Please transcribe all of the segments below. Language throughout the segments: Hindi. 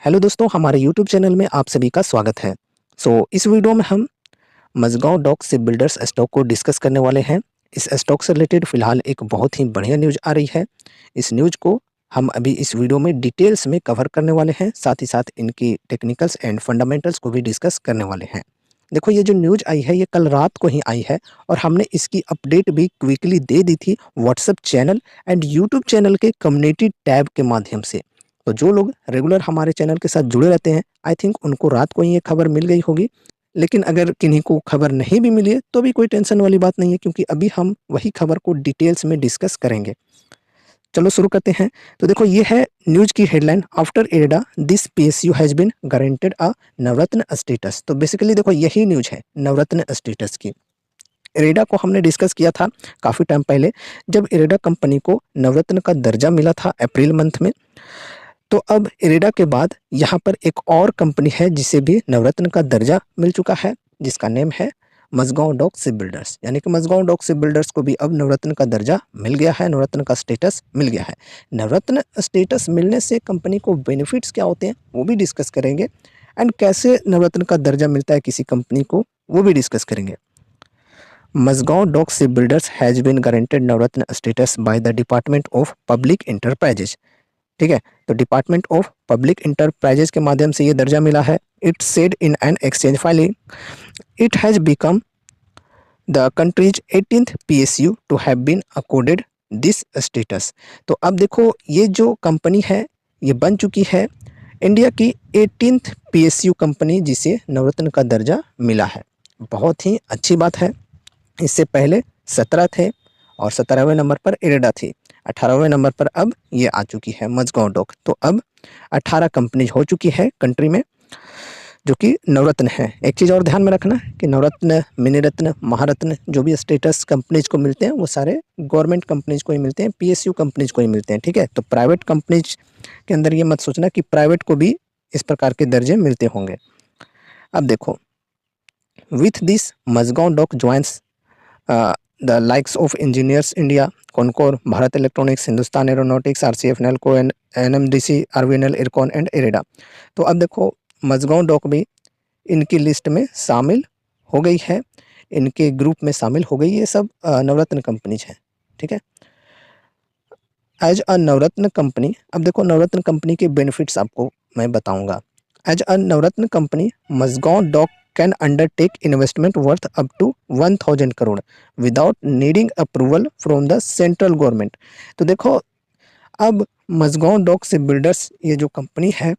हेलो दोस्तों, हमारे यूट्यूब चैनल में आप सभी का स्वागत है। इस वीडियो में हम Mazagon Dock Ship Builders stock को डिस्कस करने वाले हैं। इस स्टॉक से रिलेटेड फ़िलहाल एक बहुत ही बढ़िया न्यूज़ आ रही है। इस न्यूज़ को हम अभी इस वीडियो में डिटेल्स में कवर करने वाले हैं, साथ ही साथ इनकी टेक्निकल्स एंड फंडामेंटल्स को भी डिस्कस करने वाले हैं। देखो, ये जो न्यूज़ आई है ये कल रात को ही आई है और हमने इसकी अपडेट भी क्विकली दे दी थी WhatsApp channel and YouTube channel के कम्युनिटी टैब के माध्यम से। तो जो लोग रेगुलर हमारे चैनल के साथ जुड़े रहते हैं, आई थिंक उनको रात को ही ये खबर मिल गई होगी। लेकिन अगर किन्हीं को खबर नहीं भी मिली है तो भी कोई टेंशन वाली बात नहीं है, क्योंकि अभी हम वही खबर को डिटेल्स में डिस्कस करेंगे। चलो शुरू करते हैं। तो देखो, ये है न्यूज़ की headline, after IREDA this PSU has been guaranteed a Navratna status. तो बेसिकली देखो, यही न्यूज़ है नवरत्न स्टेटस की। इरेडा को हमने डिस्कस किया था काफ़ी टाइम पहले, जब इरेडा कंपनी को नवरत्न का दर्जा मिला था अप्रैल मंथ में। तो अब इरेडा के बाद यहाँ पर एक और कंपनी है जिसे भी नवरत्न का दर्जा मिल चुका है, जिसका नेम है मझगांव डॉक शिप बिल्डर्स। यानी कि मझगांव डॉक शिप बिल्डर्स को भी अब नवरत्न का दर्जा मिल गया है, नवरत्न का स्टेटस मिल गया है। नवरत्न स्टेटस मिलने से कंपनी को बेनिफिट्स क्या होते हैं वो भी डिस्कस करेंगे, एंड कैसे नवरत्न का दर्जा मिलता है किसी कंपनी को वो भी डिस्कस करेंगे। Mazagon Dock Ship Builders has been guaranteed Navratna status by the department of public enterprises. ठीक है, तो डिपार्टमेंट ऑफ पब्लिक इंटरप्राइजेज के माध्यम से ये दर्जा मिला है। It said in an exchange filing it has become the country's 18th PSU to have been accorded this status. तो अब देखो, ये जो कंपनी है ये बन चुकी है इंडिया की 18th PSU कंपनी जिसे नवरत्न का दर्जा मिला है। बहुत ही अच्छी बात है। इससे पहले 17 थे और 17वें नंबर पर इरेडा थी, 18वें नंबर पर अब ये आ चुकी है मझगांव डॉक। तो अब 18 कंपनीज हो चुकी है कंट्री में जो कि नवरत्न है। एक चीज़ और ध्यान में रखना कि नवरत्न, मिनीरत्न, महारत्न जो भी स्टेटस कंपनीज को मिलते हैं वो सारे गवर्नमेंट कंपनीज को ही मिलते हैं, PSU कंपनीज को ही मिलते हैं। ठीक है, तो प्राइवेट कंपनीज के अंदर ये मत सोचना कि प्राइवेट को भी इस प्रकार के दर्जे मिलते होंगे। अब देखो, with this Mazagon Dock joins the likes of Engineers India, Concor, Bharat Electronics, Hindustan Aeronautics, RCF, NELCO, NMDC, RVNL, Ircon and IREDA. तो अब देखो, मझगांव डॉक भी इनकी लिस्ट में शामिल हो गई है, इनके ग्रुप में शामिल हो गई। ये सब नवरत्न कंपनीज हैं। ठीक है, एज अ नवरत्न कंपनी, अब देखो नवरत्न कंपनी के बेनिफिट्स आपको मैं बताऊंगा। As a Navratna company, Mazagon Dock can undertake investment worth up to 1000 crore without needing approval from the central government. तो देखो, अब मझगांव डॉक शिप बिल्डर्स ये जो कंपनी है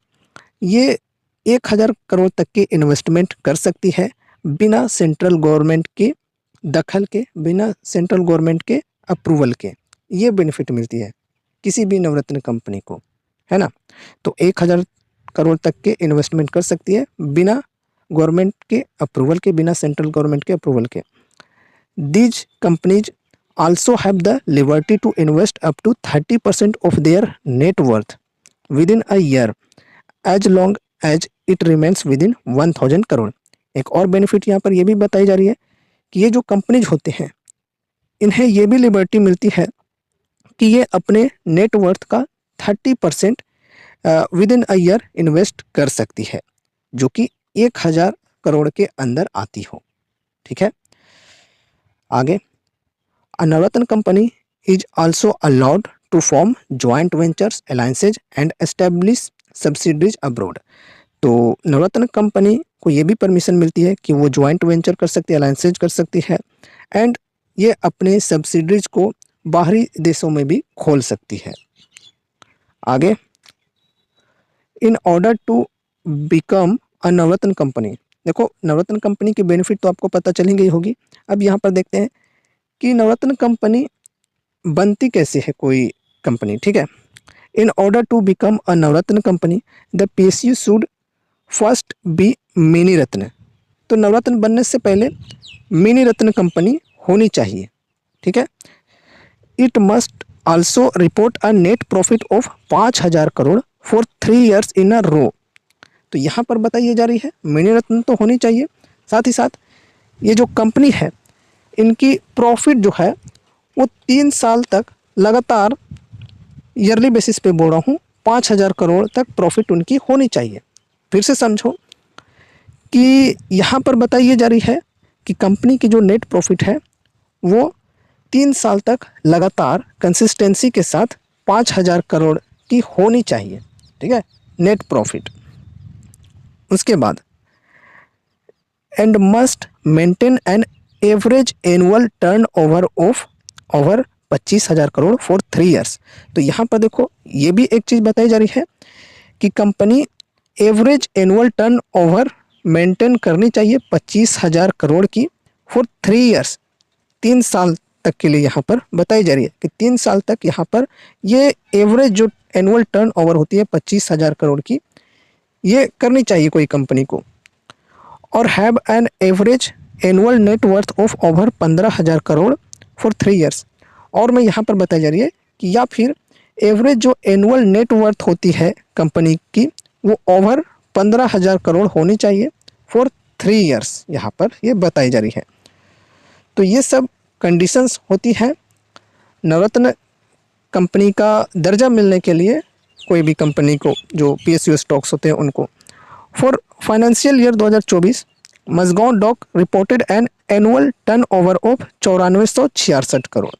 ये 1000 करोड़ तक के इन्वेस्टमेंट कर सकती है बिना सेंट्रल गवर्नमेंट के दखल के, बिना सेंट्रल गवर्नमेंट के अप्रूवल के। ये बेनिफिट मिलती है किसी भी नवरत्न कंपनी को, है ना। तो 1000 करोड़ तक के इन्वेस्टमेंट कर सकती है बिना गवर्नमेंट के अप्रूवल के, बिना सेंट्रल गवर्नमेंट के अप्रूवल के। These companies also have the liberty to invest up to 30% of their net worth within a year as long as it remains within 1000 crore. एक और बेनिफिट यहाँ पर यह भी बताई जा रही है कि ये जो कंपनीज होते हैं इन्हें ये भी लिबर्टी मिलती है कि ये अपने नेट वर्थ का 30% with in a year invest कर सकती है, जो कि 1000 करोड़ के अंदर आती हो। ठीक है, आगे, uh Navratna company is also allowed to form joint ventures, alliances and establish subsidiaries abroad. तो नवरत्न कंपनी को ये भी परमिशन मिलती है कि वो ज्वाइंट वेंचर कर सकती है, अलायंसेज कर सकती है, एंड ये अपने सब्सिडरीज को बाहरी देशों में भी खोल सकती है। आगे, in order to become a Navratna company, देखो नवरत्न कंपनी की बेनिफिट तो आपको पता चल ही गई होगी। अब यहाँ पर देखते हैं कि नवरत्न कंपनी बनती कैसे है कोई कंपनी। ठीक है, in order to become a Navratna company the PSU should first be mini ratna. तो नवरत्न बनने से पहले मिनी रत्न कंपनी होनी चाहिए। ठीक है, it must also report a net profit of 5000 crore for 3 years इन अ रो। तो यहाँ पर बताइए जा रही है मिनी रत्न तो होनी चाहिए, साथ ही साथ ये जो कंपनी है इनकी प्रॉफिट जो है वो 3 साल तक लगातार ईयरली बेसिस पे बोल रहा हूँ 5,000 करोड़ तक प्रॉफिट उनकी होनी चाहिए। फिर से समझो कि यहाँ पर बताई जा रही है कि कंपनी की जो नेट प्रॉफिट है वो 3 साल तक लगातार कंसिस्टेंसी के साथ 5,000 करोड़ की होनी चाहिए, ठीक है, नेट प्रॉफिट। उसके बाद and must maintain an average annual turnover of over 25,000 crore for 3 years. तो यहाँ पर देखो ये भी एक चीज़ बताई जा रही है कि company average annual turnover maintain करनी चाहिए 25,000 करोड़ की फॉर 3 ईयर्स, 3 साल तक के लिए यहाँ पर बताई जा रही है कि 3 साल तक यहाँ पर ये एवरेज जो एनुअल टर्नओवर होती है 25,000 करोड़ की, ये करनी चाहिए कोई कंपनी को। और have an average annual net worth of over 15,000 crore for 3 years. और मैं यहाँ पर बताई जा रही है कि या फिर एवरेज जो एनुअल नेट वर्थ होती है कंपनी की वो ओवर 15,000 करोड़ होनी चाहिए फॉर 3 ईयर्स, यहाँ पर ये बताई जा रही है। तो ये सब कंडीशंस होती हैं नवरत्न कंपनी का दर्जा मिलने के लिए, कोई भी कंपनी को जो PSU स्टॉक्स होते हैं उनको। For financial year 2024 Mazagon Dock reported an annual turnover of 9466 crore.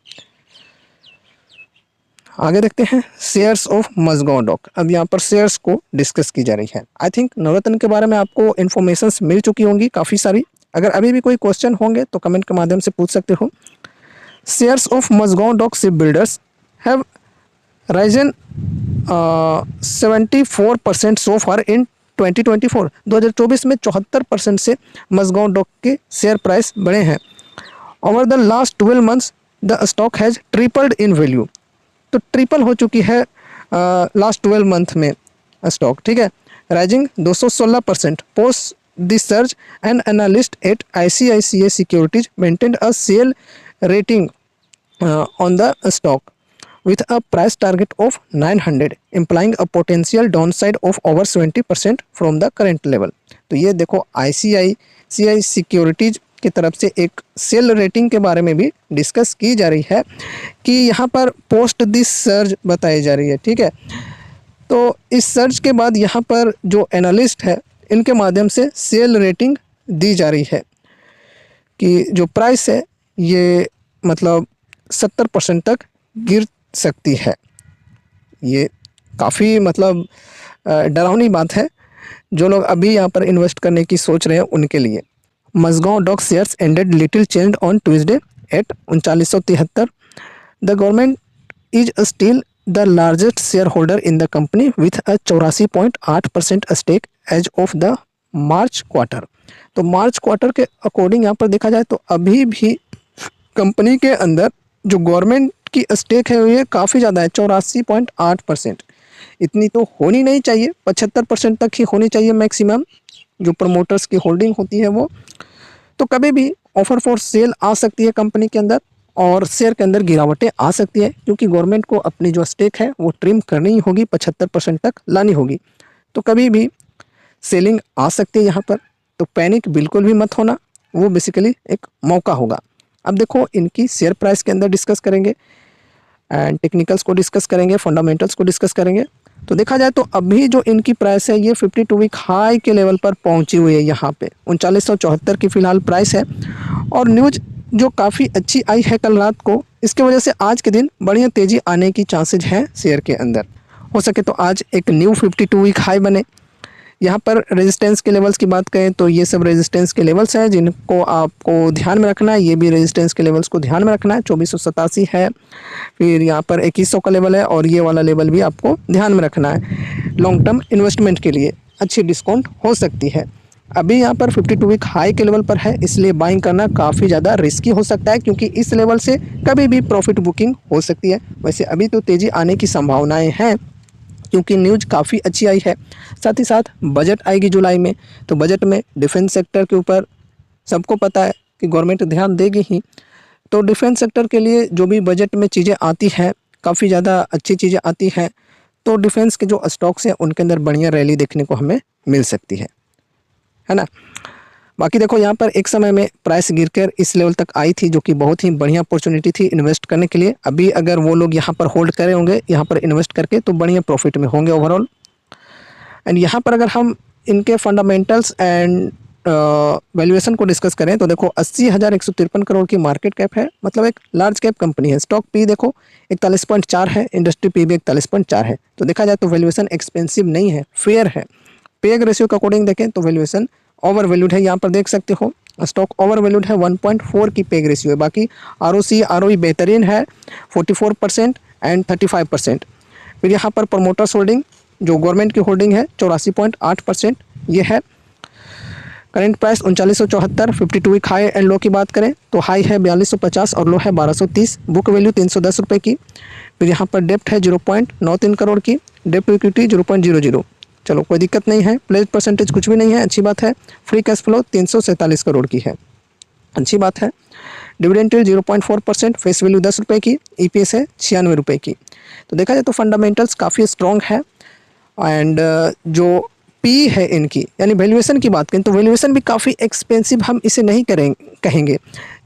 आगे देखते हैं शेयर्स ऑफ मजगांव डॉक। अब यहाँ पर शेयर्स को डिस्कस की जा रही है। आई थिंक नवरत्न के बारे में आपको इन्फॉर्मेशंस मिल चुकी होंगी काफ़ी सारी। अगर अभी भी कोई क्वेश्चन होंगे तो कमेंट के माध्यम से पूछ सकते हो। Shares of Mazagon Dock Ship Builders have risen 74% so far in 2024। 2024 में 74% से मजगांव डॉक के शेयर प्राइस बढ़े हैं। Over the last 12 months the stock has tripled in value. तो ट्रिपल हो चुकी है लास्ट 12 मंथ में स्टॉक, ठीक है। Rising 216% post this surge an analyst eight ICICI securities maintained a sell rating on the stock with a price target of 900 implying a potential downside of over 70% from the current level। तो ये देखो ICICI सिक्योरिटीज की तरफ से एक सेल रेटिंग के बारे में भी डिस्कस की जा रही है कि यहाँ पर पोस्ट दिस सर्ज बताई जा रही है, ठीक है। तो इस सर्ज के बाद यहाँ पर जो एनालिस्ट है इनके माध्यम से सेल रेटिंग दी जा रही है कि जो प्राइस है ये मतलब 70% तक गिर सकती है। ये काफ़ी मतलब डरावनी बात है जो लोग अभी यहाँ पर इन्वेस्ट करने की सोच रहे हैं उनके लिए। Mazagon Dock shares ended little change on Tuesday at 3973। The government is still the largest share holder in the company with a 84.8% stake as of the March quarter. तो मार्च क्वार्टर के अकॉर्डिंग यहाँ पर देखा जाए तो अभी भी कंपनी के अंदर जो गवर्नमेंट की स्टेक है ये काफ़ी ज़्यादा है, 84.8%। इतनी तो होनी नहीं चाहिए, 75% तक ही होनी चाहिए मैक्सिमम जो प्रमोटर्स की होल्डिंग होती है वो। तो कभी भी ऑफर फॉर सेल आ सकती है कंपनी के अंदर और शेयर के अंदर गिरावटें आ सकती है क्योंकि गवर्नमेंट को अपनी जो स्टेक है वो ट्रिम करनी होगी, 75% तक लानी होगी। तो कभी भी सेलिंग आ सकती है यहाँ पर। तो पैनिक बिल्कुल भी मत होना, वो बेसिकली एक मौका होगा। अब देखो इनकी शेयर प्राइस के अंदर डिस्कस करेंगे एंड टेक्निकल्स को डिस्कस करेंगे, फंडामेंटल्स को डिस्कस करेंगे। तो देखा जाए तो अभी जो इनकी प्राइस है ये 52 वीक हाई के लेवल पर पहुंची हुई है। यहाँ पे 3974 की फ़िलहाल प्राइस है और न्यूज़ जो काफ़ी अच्छी आई है कल रात को, इसकी वजह से आज के दिन बढ़िया तेज़ी आने की चांसेज हैं शेयर के अंदर। हो सके तो आज एक न्यू 52 वीक हाई बने। यहाँ पर रेजिस्टेंस के लेवल्स की बात करें तो ये सब रेजिस्टेंस के लेवल्स हैं जिनको आपको ध्यान में रखना है। ये भी रेजिस्टेंस के लेवल्स को ध्यान में रखना है। 2487 है, फिर यहाँ पर 2100 का लेवल है और ये वाला लेवल भी आपको ध्यान में रखना है। लॉन्ग टर्म इन्वेस्टमेंट के लिए अच्छी डिस्काउंट हो सकती है। अभी यहाँ पर 52 वीक हाई के लेवल पर है, इसलिए बाइंग करना काफ़ी ज़्यादा रिस्की हो सकता है क्योंकि इस लेवल से कभी भी प्रॉफिट बुकिंग हो सकती है। वैसे अभी तो तेज़ी आने की संभावनाएँ हैं क्योंकि न्यूज़ काफ़ी अच्छी आई है। साथ ही साथ बजट आएगी जुलाई में, तो बजट में डिफेंस सेक्टर के ऊपर सबको पता है कि गवर्नमेंट ध्यान देगी ही। तो डिफेंस सेक्टर के लिए जो भी बजट में चीज़ें आती हैं काफ़ी ज़्यादा अच्छी चीज़ें आती हैं। तो डिफेंस के जो स्टॉक्स हैं उनके अंदर बढ़िया रैली देखने को हमें मिल सकती है ना। बाकी देखो यहाँ पर एक समय में प्राइस गिरकर इस लेवल तक आई थी, जो कि बहुत ही बढ़िया अपॉर्चुनिटी थी इन्वेस्ट करने के लिए। अभी अगर वो लोग यहाँ पर होल्ड करे होंगे, यहाँ पर इन्वेस्ट करके, तो बढ़िया प्रॉफिट में होंगे ओवरऑल। एंड यहाँ पर अगर हम इनके फंडामेंटल्स एंड वैल्यूएशन को डिस्कस करें तो देखो 80,153 करोड़ की मार्केट कैप है, मतलब एक लार्ज कैप कंपनी है। स्टॉक पी देखो 41.4 है, इंडस्ट्री पी भी 41.4 है। तो देखा जाए तो वैल्यूएशन एक्सपेंसिव नहीं है, फेयर है। पे रेशियो के अकॉर्डिंग देखें तो वैल्यूएशन ओवर वैल्यूड है। यहाँ पर देख सकते हो स्टॉक ओवर वैल्यूड है, 1.4 की पे रेशियो है। बाकी ROC ROE बेहतरीन है, 44% एंड 35%। फिर यहाँ पर प्रमोटर्स होल्डिंग जो गवर्नमेंट की होल्डिंग है 84.8% ये है। Current price 3974, 52 week high and low की बात करें तो हाई है 4250 और लो है 1230। बुक वैल्यू 310 रुपये की। फिर यहाँ पर डेप्ट है 0.93 करोड़ की, डेप्ट टू इक्विटी 0.00। चलो कोई दिक्कत नहीं है, प्लेज परसेंटेज कुछ भी नहीं है, अच्छी बात है। फ्री कैश फ्लो 347 करोड़ की है, अच्छी बात है। डिविडेंड यील्ड 0.4%, फेस वैल्यू 10 रुपये की, EPS है 96 रुपये की। तो देखा जाए तो फंडामेंटल्स काफ़ी स्ट्रॉन्ग है। एंड जो पी है इनकी यानी वैल्यूएशन की बात करें तो वैल्यूएशन भी काफ़ी एक्सपेंसिव हम इसे नहीं कहेंगे,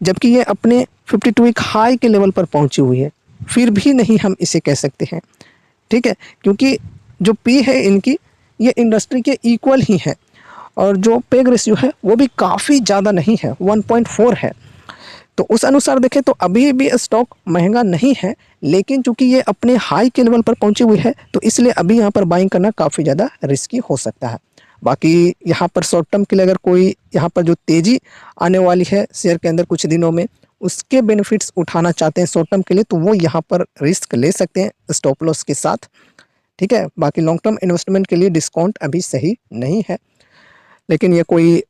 जबकि ये अपने 52 वीक हाई के लेवल पर पहुंची हुई है, फिर भी नहीं हम इसे कह सकते हैं, ठीक है। क्योंकि जो पी है इनकी ये इंडस्ट्री के इक्वल ही है, और जो पे रेशियो है वो भी काफ़ी ज़्यादा नहीं है, 1.4 है। तो उस अनुसार देखें तो अभी भी स्टॉक महंगा नहीं है, लेकिन चूंकि ये अपने हाई के लेवल पर पहुंची हुई है तो इसलिए अभी यहाँ पर बाइंग करना काफ़ी ज़्यादा रिस्की हो सकता है। बाकी यहाँ पर शॉर्ट टर्म के लिए अगर कोई यहाँ पर जो तेज़ी आने वाली है शेयर के अंदर कुछ दिनों में, उसके बेनिफिट्स उठाना चाहते हैं शॉर्ट टर्म के लिए, तो वो यहाँ पर रिस्क ले सकते हैं स्टॉप लॉस के साथ, ठीक है। बाकी लॉन्ग टर्म इन्वेस्टमेंट के लिए डिस्काउंट अभी सही नहीं है, लेकिन ये कोई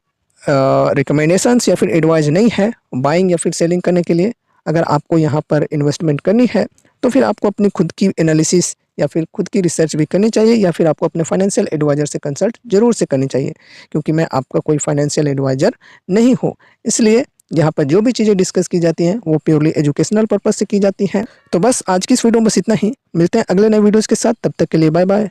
रिकमेंडेशंस या फिर एडवाइस नहीं है बाइंग या फिर सेलिंग करने के लिए। अगर आपको यहाँ पर इन्वेस्टमेंट करनी है तो फिर आपको अपनी खुद की एनालिसिस या फिर खुद की रिसर्च भी करनी चाहिए, या फिर आपको अपने फाइनेंशियल एडवाइज़र से कंसल्ट जरूर से करनी चाहिए, क्योंकि मैं आपका कोई फाइनेंशियल एडवाइज़र नहीं हूँ। इसलिए यहाँ पर जो भी चीज़ें डिस्कस की जाती हैं वो प्योरली एजुकेशनल पर्पज़ से की जाती हैं। तो बस आज की इस वीडियो में बस इतना ही, मिलते हैं अगले नए वीडियोज़ के साथ, तब तक के लिए बाय बाय।